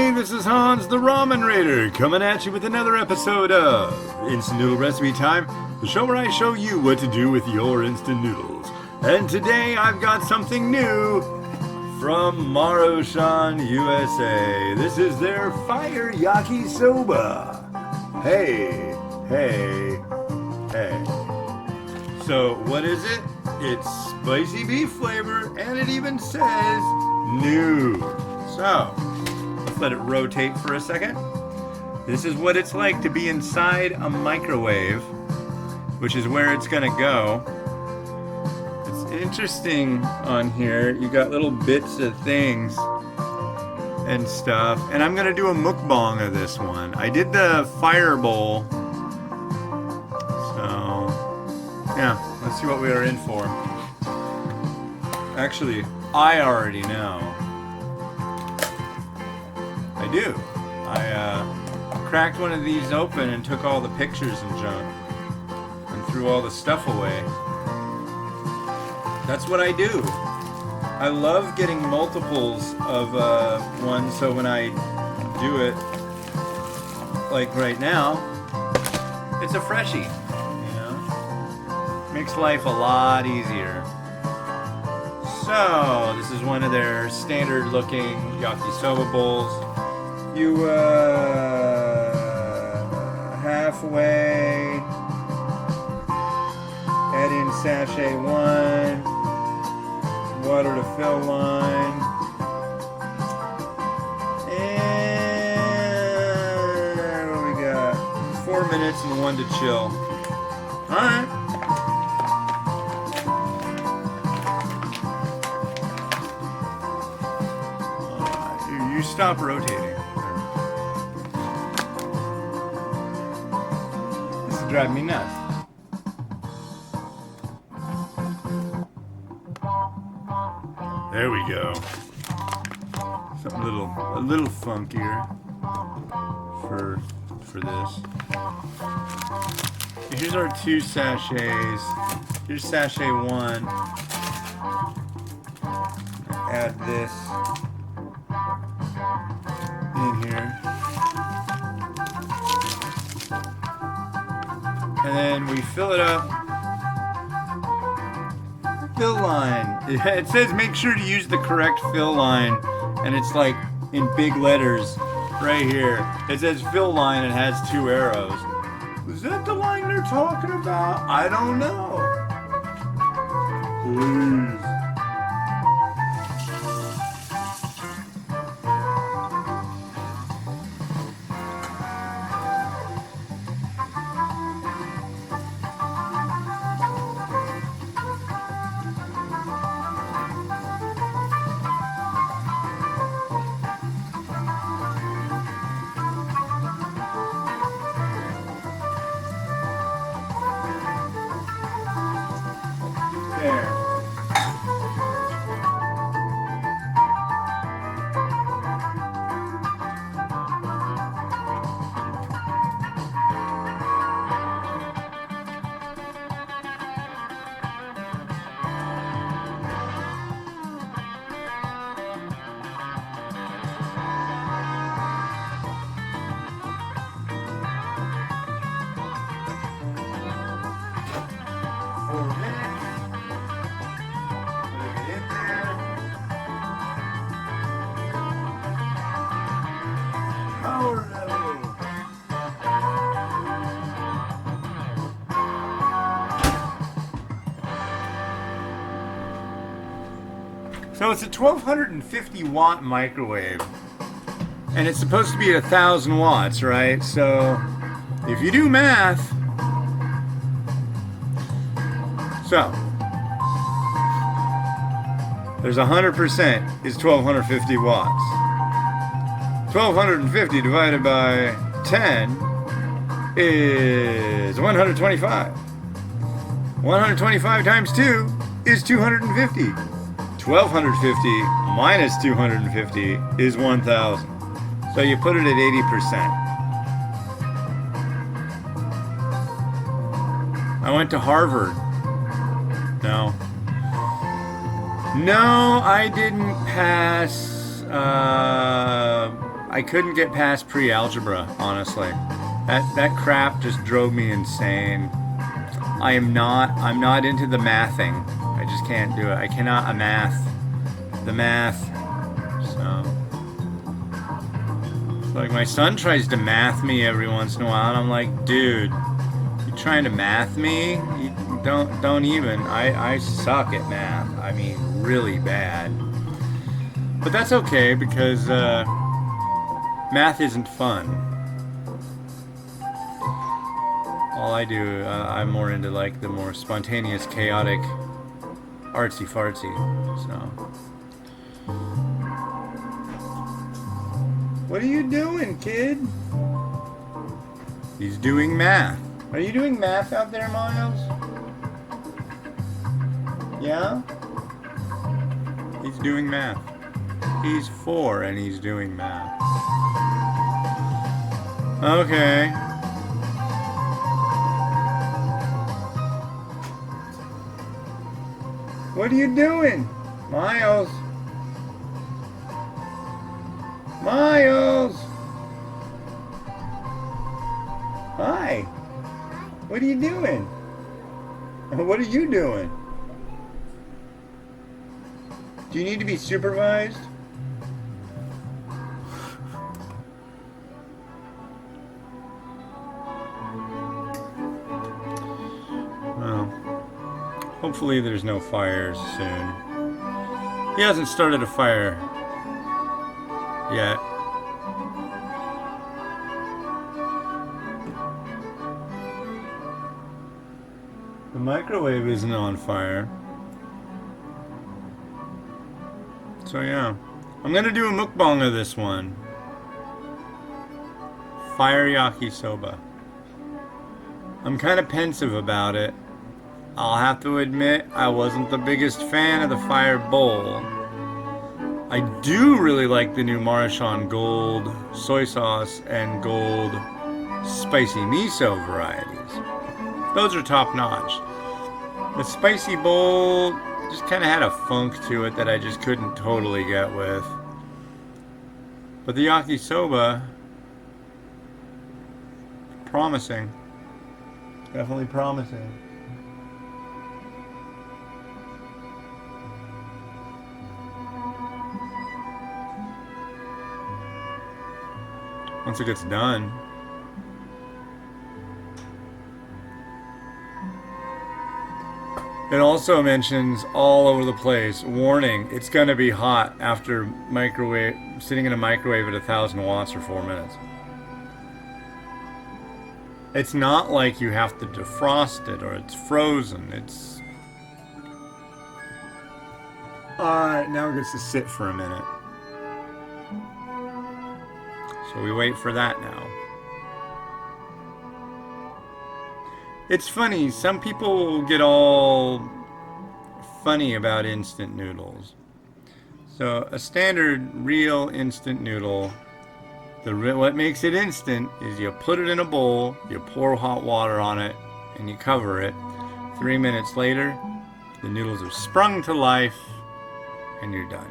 Hey, this is Hans the Ramen Raider coming at you with another episode of Instant Noodle Recipe Time, the show where I show you what to do with your instant noodles. And today I've got something new from Maruchan, USA. This is their Fire Yakisoba. Hey, hey, hey. So what is it? It's spicy beef flavor, and it even says new. So, let's let it rotate for a second. This is what it's like to be inside a microwave, which is where it's gonna go. It's interesting on here. You got little bits of things and stuff. And I'm gonna do a mukbang of this one. I did the fire bowl. So, yeah, let's see what we are in for. Actually, I already know. I do. I cracked one of these open and took all the pictures and junk and threw all the stuff away. That's what I do. I love getting multiples of one, so when I do it, like right now, it's a freshie, you know? Makes life a lot easier. So, this is one of their standard looking yakisoba bowls. You halfway add in sachet 1, water to fill line, and what we got? 4 minutes and 1 to chill. Alright. You stop rotating. Drive me nuts. There we go. Something a little funkier for this. Here's our 2 sachets. Here's sachet 1. Add this in here. And then we fill it up. Fill line. It says make sure to use the correct fill line. And it's like in big letters right here. It says fill line and has 2 arrows. Is that the line they're talking about? I don't know. Please. There. So it's a 1250 watt microwave, and it's supposed to be at 1,000 watts, right? So if you do math, so there's 100% is 1250 watts. 1250 divided by 10 is 125. 125 times 2 is 250. 1250 minus 250 is 1,000. So you put it at 80%. I went to Harvard. No. No, I didn't pass I couldn't get past pre-algebra, honestly. That crap just drove me insane. I'm not into the mathing. I just can't do it. I cannot the math. So it's like my son tries to math me every once in a while, and I'm like, dude, you trying to math me? You don't even. I suck at math. I mean, really bad. But that's okay because math isn't fun. All I do, I'm more into like the more spontaneous, chaotic, artsy fartsy. So, what are you doing, kid? He's doing math. Are you doing math out there, Miles? Yeah? He's doing math. He's 4 and he's doing math. Okay. What are you doing? Miles? Miles? Hi. What are you doing? What are you doing? Do you need to be supervised? Hopefully there's no fires soon. He hasn't started a fire yet. The microwave isn't on fire. So yeah. I'm gonna do a mukbang of this one. Fire yakisoba. I'm kind of pensive about it. I'll have to admit, I wasn't the biggest fan of the fire bowl. I do really like the new Maruchan gold soy sauce and gold spicy miso varieties. Those are top notch. The spicy bowl just kind of had a funk to it that I just couldn't totally get with. But the yakisoba, promising. Definitely promising. Once it gets done. It also mentions all over the place, warning, it's going to be hot after sitting in a microwave at 1,000 watts for 4 minutes. It's not like you have to defrost it or it's frozen. It's... Alright, now it gets to sit for a minute. So we wait for that now. It's funny, some people get all funny about instant noodles. So a standard real instant noodle, what makes it instant is you put it in a bowl, you pour hot water on it, and you cover it. 3 minutes later, the noodles are sprung to life, and you're done.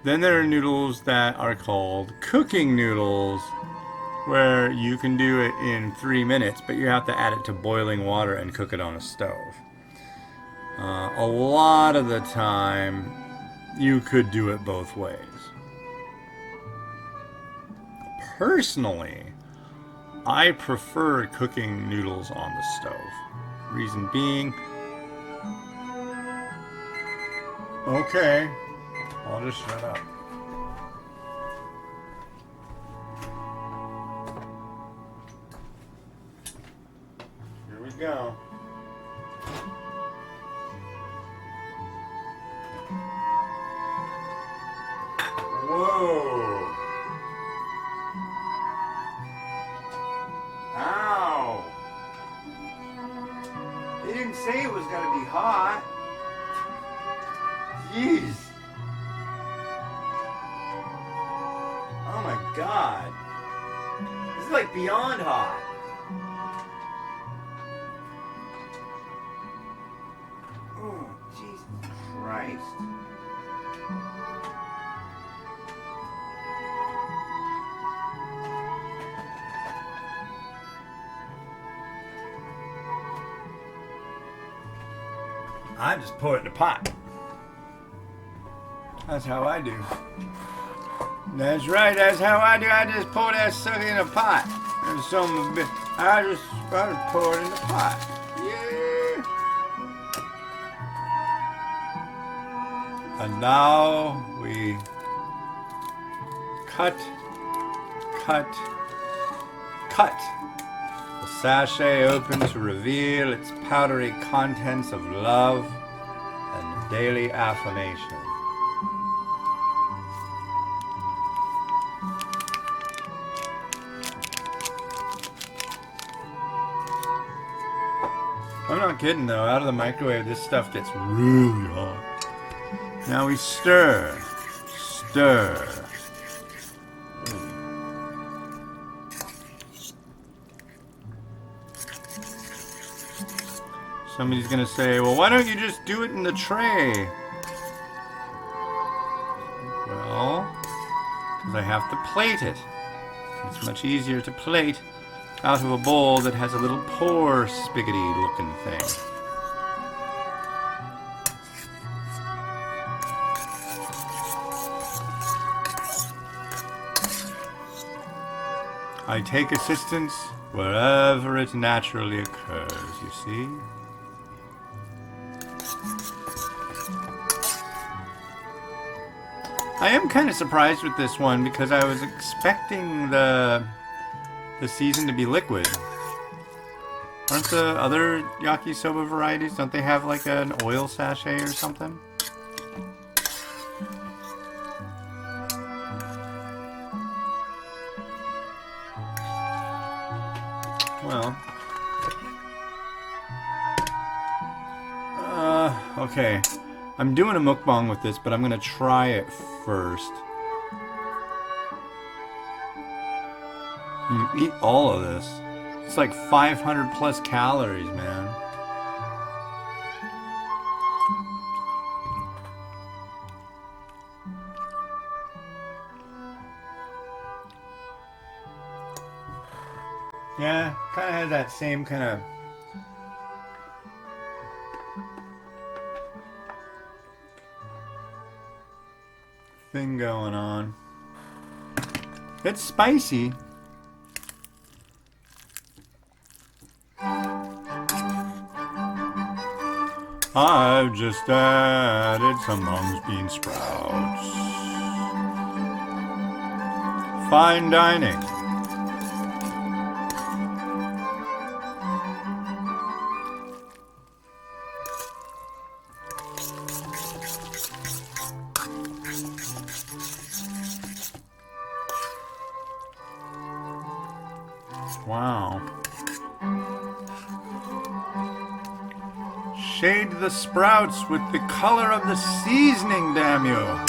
Then there are noodles that are called cooking noodles, where you can do it in 3 minutes, but you have to add it to boiling water and cook it on a stove. A lot of the time, you could do it both ways. Personally, I prefer cooking noodles on the stove. Reason being... Okay. I'll just shut up. Here we go. Whoa. Ow. They didn't say it was going to be hot. Jeez. Oh my God. This is like beyond hot. Oh, Jesus Christ. I just pour it in a pot. That's how I do. That's right, that's how I do. I just pour that sucker in a pot. And I just pour it in the pot. Yeah. And now we cut. The sachet open to reveal its powdery contents of love and daily affirmation. I'm not kidding though, out of the microwave this stuff gets really hot. Now we stir. Somebody's gonna say, well, why don't you just do it in the tray? Well, because I have to plate it. It's much easier to plate out of a bowl that has a little pour spiggity looking thing. I take assistance wherever it naturally occurs, you see? I am kind of surprised with this one because I was expecting the season to be liquid. Aren't the other yakisoba varieties, don't they have like an oil sachet or something? Well, okay. I'm doing a mukbang with this, but I'm gonna try it first. Eat all of this. It's like 500 plus calories, man. Yeah, kind of has that same kind of thing going on. It's spicy. I've just added some mung's bean sprouts. Fine dining. Wow. Shade the sprouts with the color of the seasoning, damn you.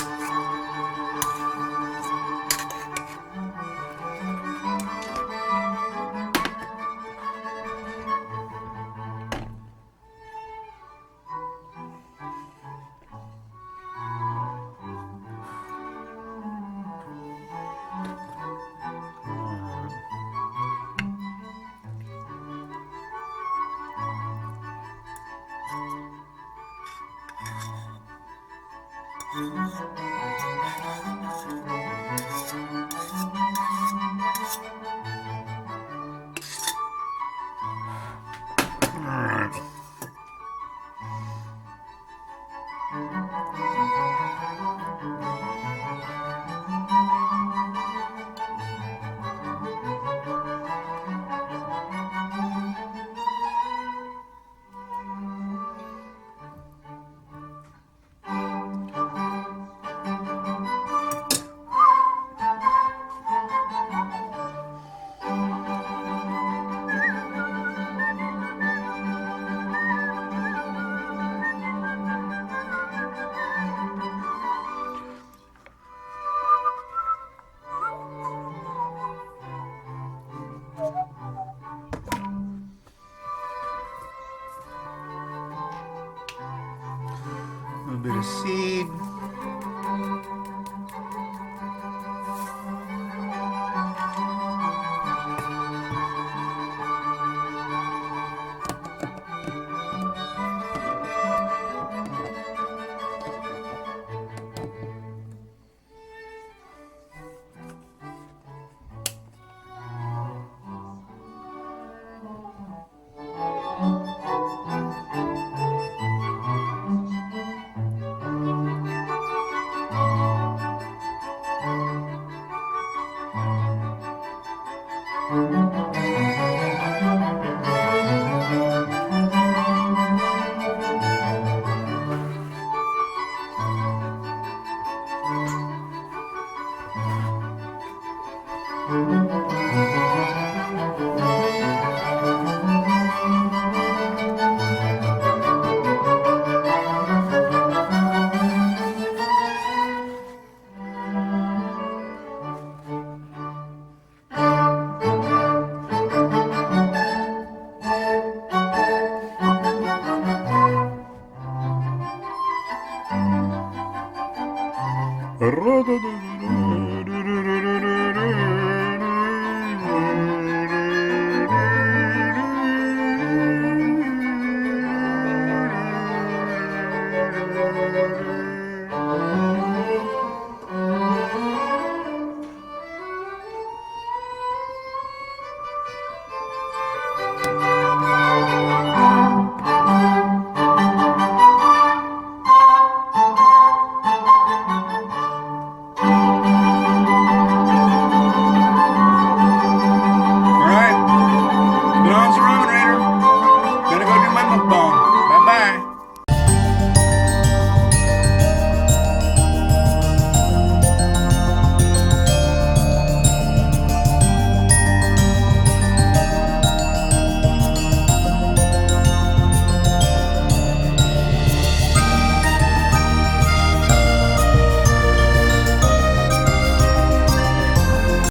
A little bit of seed.